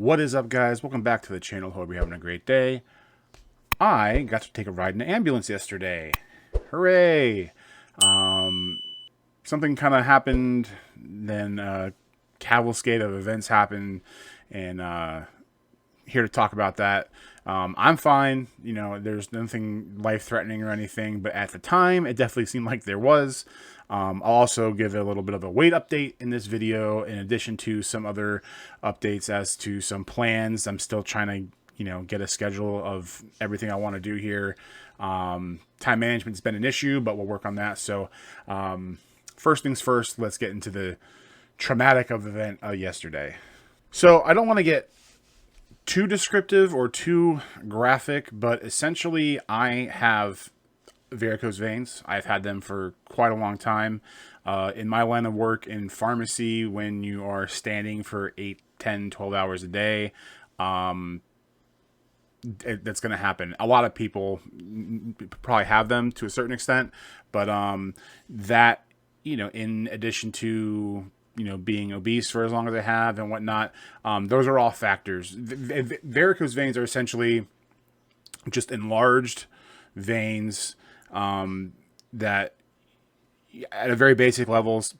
What is up, guys? Welcome back to the channel. Hope you're having a great day. I got to take a ride in an ambulance yesterday. Hooray! Something kind of happened, then a cavalcade of events happened, and here to talk about that. I'm fine. You know, there's nothing life-threatening or anything, but at the time, it definitely seemed like there was. I'll also give a little bit of a weight update in this video, in addition to some other updates as to some plans. I'm still trying to, get a schedule of everything I want to do here. Time management's been an issue, but we'll work on that. So, first things first, let's get into the traumatic of the event yesterday. So I don't want to get too descriptive or too graphic, but essentially I have varicose veins. I've had them for quite a long time. In my line of work in pharmacy, when you are standing for 8, 10, 12 hours a day, that's going to happen. A lot of people probably have them to a certain extent, but that, in addition to being obese for as long as I have and whatnot, those are all factors. Varicose veins are essentially just enlarged veins that at a very basic levels,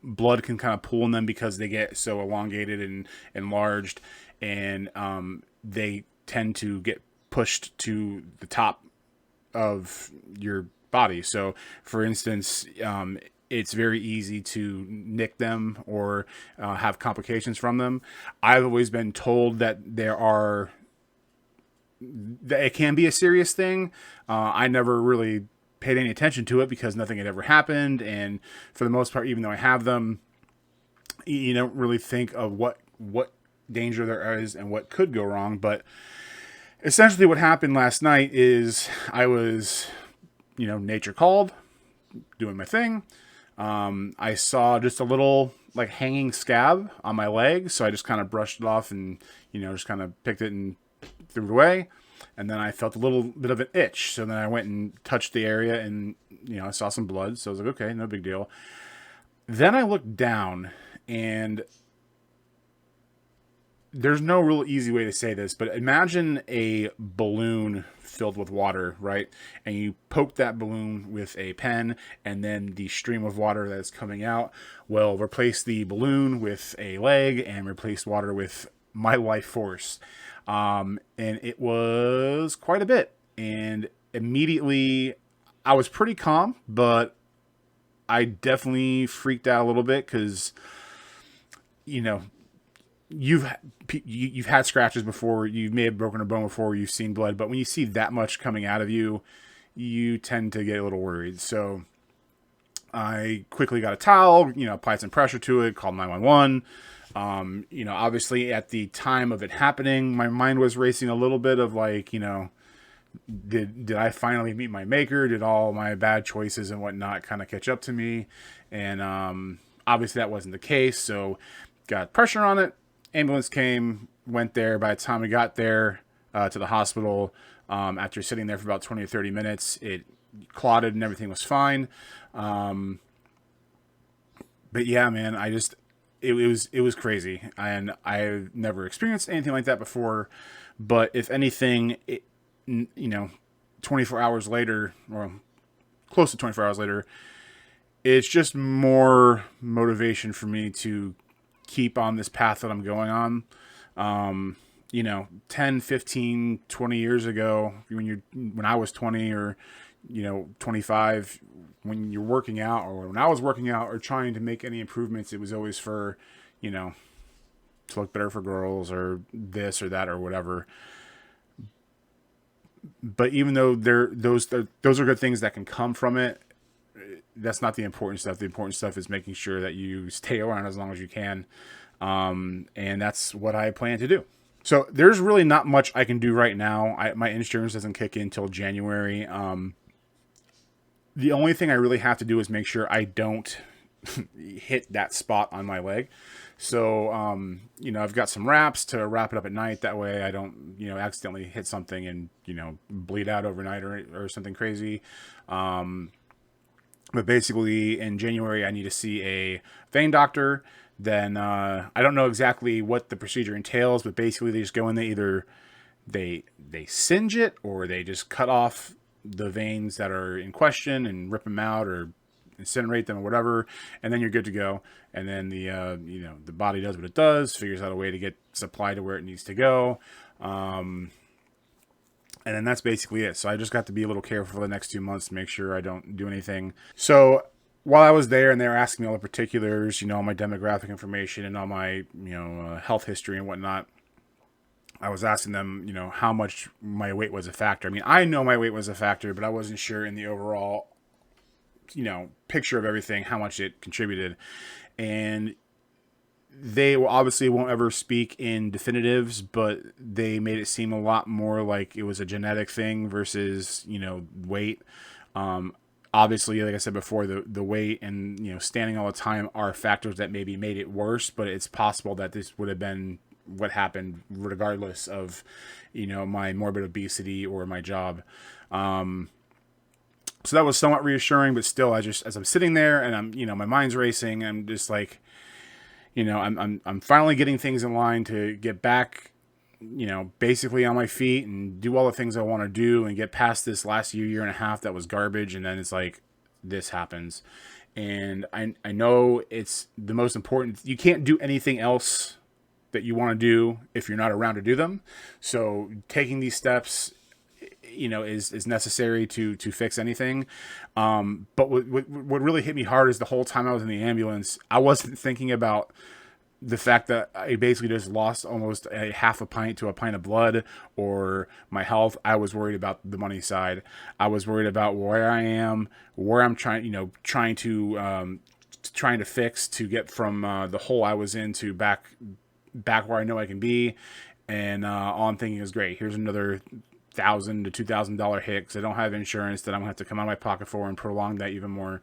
blood can kind of pool in them because they get so elongated and enlarged, and they tend to get pushed to the top of your body. So for instance, it's very easy to nick them or have complications from them. I've always been told that it can be a serious thing. I never really paid any attention to it because nothing had ever happened. And for the most part, even though I have them, you don't really think of what danger there is and what could go wrong. But essentially what happened last night is I was, nature called, doing my thing. I saw just a little like hanging scab on my leg. So I just kind of brushed it off and, just kind of picked it and threw it away. And then I felt a little bit of an itch. So then I went and touched the area and, I saw some blood. So I was like, okay, no big deal. Then I looked down, and there's no real easy way to say this, but imagine a balloon filled with water, right? And you poke that balloon with a pen, and then the stream of water that's coming out will replace the balloon with a leg and replace water with my life force. And it was quite a bit. And immediately I was pretty calm, but I definitely freaked out a little bit because, you've had scratches before, you may have broken a bone before, you've seen blood, but when you see that much coming out of you, you tend to get a little worried. So I quickly got a towel, applied some pressure to it, called 911. Obviously at the time of it happening, my mind was racing a little bit of like, did I finally meet my maker? Did all my bad choices and whatnot kind of catch up to me? And obviously that wasn't the case. So got pressure on it. Ambulance came, went there. By the time we got there to the hospital, after sitting there for about 20 or 30 minutes, it clotted and everything was fine. But yeah, man, it was crazy, and I've never experienced anything like that before. But if anything, 24 hours later, or close to 24 hours later, it's just more motivation for me to keep on this path that I'm going on. 10, 15, 20 years ago, when I was 20 or, 25, when you're working out, or when I was working out or trying to make any improvements, it was always for, to look better for girls or this or that or whatever. But even though those are good things that can come from it, that's not the important stuff. The important stuff is making sure that you stay around as long as you can. And that's what I plan to do. So there's really not much I can do right now. My insurance doesn't kick in until January. The only thing I really have to do is make sure I don't hit that spot on my leg. So, I've got some wraps to wrap it up at night. That way I don't, accidentally hit something and, bleed out overnight or something crazy. But basically in January, I need to see a vein doctor then I don't know exactly what the procedure entails, but basically they just go in, they either they singe it, or they just cut off the veins that are in question and rip them out, or incinerate them or whatever, and then you're good to go. And then the body does what it does, figures out a way to get supply to where it needs to go. And then that's basically it. So I just got to be a little careful for the next 2 months to make sure I don't do anything. So while I was there and they were asking me all the particulars, all my demographic information and all my, health history and whatnot, I was asking them, how much my weight was a factor. I mean, I know my weight was a factor, but I wasn't sure in the overall, picture of everything, how much it contributed. And they obviously won't ever speak in definitives, but they made it seem a lot more like it was a genetic thing versus, weight. Obviously, like I said before, the weight and, standing all the time are factors that maybe made it worse, but it's possible that this would have been what happened regardless of, my morbid obesity or my job. So that was somewhat reassuring, but still, as I'm sitting there and I'm, my mind's racing, I'm just like, I'm finally getting things in line to get back, basically on my feet and do all the things I want to do and get past this last year and a half that was garbage. And then it's like, this happens. And I know it's the most important. You can't do anything else that you want to do if you're not around to do them. So taking these steps, is necessary to fix anything. But what really hit me hard is the whole time I was in the ambulance, I wasn't thinking about the fact that I basically just lost almost a half a pint to a pint of blood or my health. I was worried about the money side. I was worried about where I am, where I'm trying to fix to get from the hole I was in to back where I know I can be. And all I'm thinking is, great, here's another $1,000 to $2,000 hit because I don't have insurance that I'm gonna have to come out of my pocket for and prolong that even more.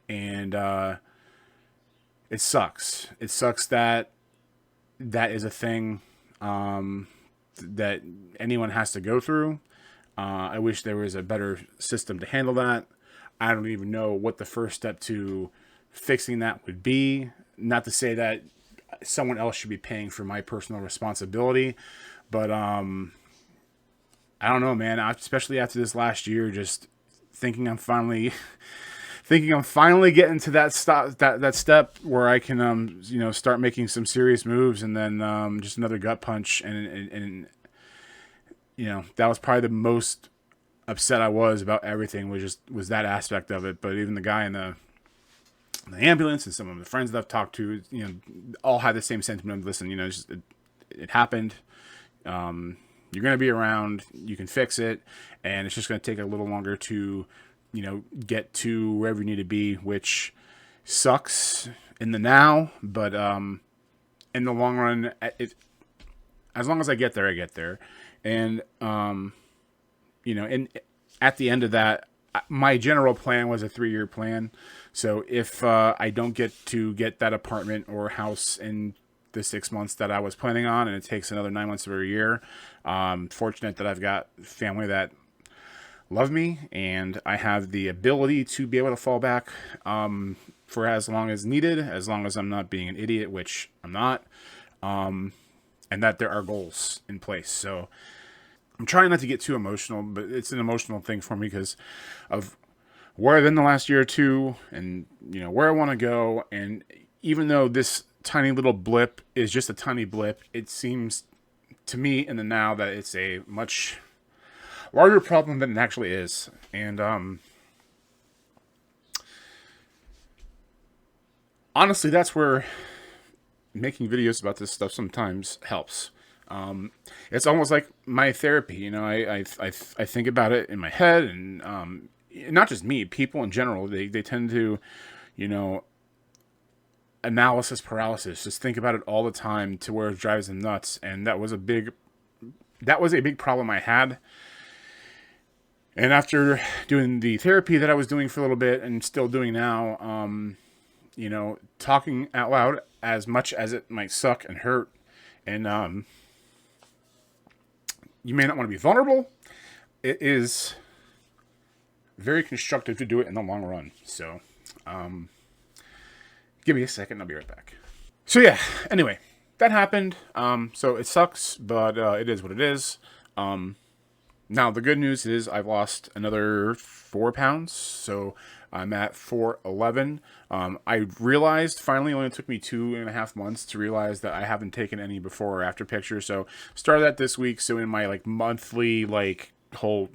And it sucks. It sucks that is a thing that anyone has to go through. I wish there was a better system to handle that. I don't even know what the first step to fixing that would be. Not to say that someone else should be paying for my personal responsibility, but I don't know, man. Especially after this last year, just thinking I'm finally getting to that step where I can start making some serious moves, and then just another gut punch, and that was probably the most upset I was about everything, was that aspect of it. But even the guy in the ambulance and some of the friends that I've talked to, all had the same sentiment. Listen, it happened. You're going to be around, you can fix it, and it's just going to take a little longer to, get to wherever you need to be, which sucks in the now, but in the long run, as long as I get there, I get there. And, and at the end of that, my general plan was a 3-year plan. So if I don't get that apartment or house in the 6 months that I was planning on, and it takes another 9 months or a year, fortunate that I've got family that love me, and I have the ability to be able to fall back for as long as needed, as long as I'm not being an idiot, which I'm not, and that there are goals in place. So I'm trying not to get too emotional, but it's an emotional thing for me because of where I've been the last year or two, and where I want to go. And even though this tiny little blip is just a tiny blip, it seems to me in the now that it's a much larger problem than it actually is. And honestly, that's where making videos about this stuff sometimes helps. It's almost like my therapy. I think about it in my head, and not just me, people in general, they tend to, analysis paralysis, just think about it all the time to where it drives them nuts. And that was a big problem I had. And after doing the therapy that I was doing for a little bit and still doing now, talking out loud, as much as it might suck and hurt, and you may not want to be vulnerable, it is very constructive to do it in the long run. So give me a second, I'll be right back. So yeah, anyway, that happened. So it sucks, but it is what it is. Now the good news is I've lost another 4 pounds, so I'm at 411. I realized finally, it only took me 2.5 months to realize that I haven't taken any before or after pictures. So started that this week. So in my like monthly like whole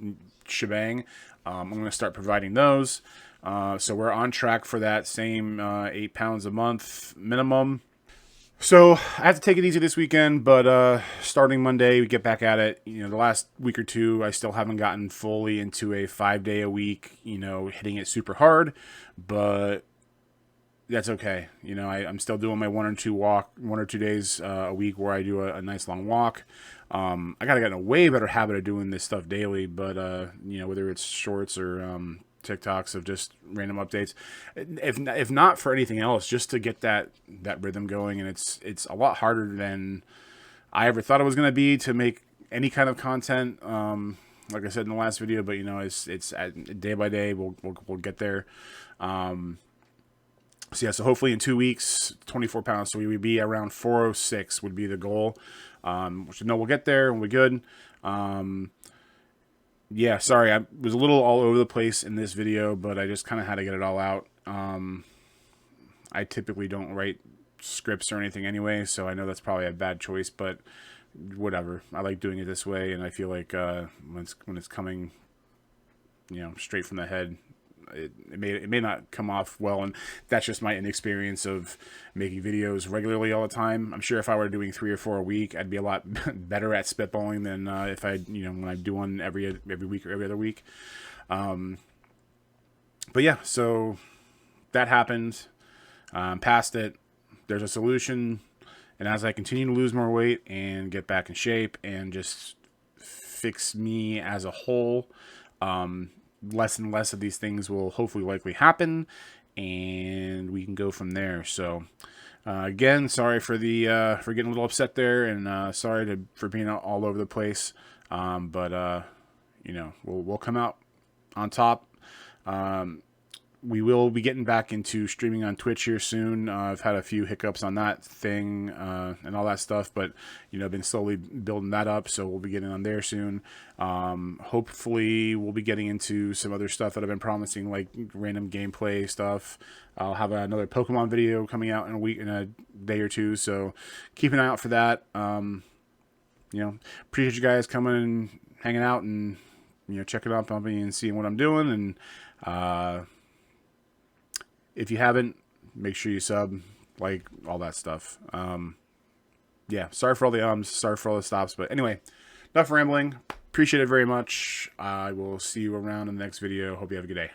shebang, I'm gonna start providing those. So we're on track for that same 8 pounds a month minimum. So I have to take it easy this weekend, but starting Monday, we get back at it. You know, the last week or two, I still haven't gotten fully into a 5 day a week, you know, hitting it super hard, but that's okay. You know, I'm still doing my 1 or 2 days a week where I do a nice long walk. I got to get in a way better habit of doing this stuff daily, but, you know, whether it's shorts or TikToks of just random updates, if not for anything else, just to get that rhythm going. And it's a lot harder than I ever thought it was going to be to make any kind of content. Like I said in the last video, but you know, it's day by day. We'll get there. So yeah, so hopefully in 2 weeks, 24 pounds. So we would be around 406 would be the goal. Which I know we'll get there and we're good. Yeah, sorry, I was a little all over the place in this video, but I just kind of had to get it all out. I typically don't write scripts or anything anyway, so I know that's probably a bad choice, but whatever. I like doing it this way, and I feel like when it's coming, you know, straight from the head, it may not come off well, and that's just my inexperience of making videos regularly all the time. I'm sure if I were doing 3 or 4 a week, I'd be a lot better at spitballing than if I, you know, when I do one every week or every other week. But yeah, so that happened. Past it. There's a solution, and as I continue to lose more weight and get back in shape and just fix me as a whole, less and less of these things will hopefully likely happen, and we can go from there. So again, sorry for the for getting a little upset there, and sorry for being all over the place, but you know, we'll come out on top. We will be getting back into streaming on Twitch here soon. I've had a few hiccups on that thing and all that stuff, but you know, been slowly building that up, so we'll be getting on there soon. Hopefully, we'll be getting into some other stuff that I've been promising, like random gameplay stuff. I'll have another Pokemon video coming out in a day or two, so keep an eye out for that. You know, appreciate you guys coming and hanging out and, you know, checking out on me and seeing what I'm doing. And if you haven't, make sure you sub, like, all that stuff. Yeah, sorry for all the sorry for all the stops. But anyway, enough rambling. Appreciate it very much. I will see you around in the next video. Hope you have a good day.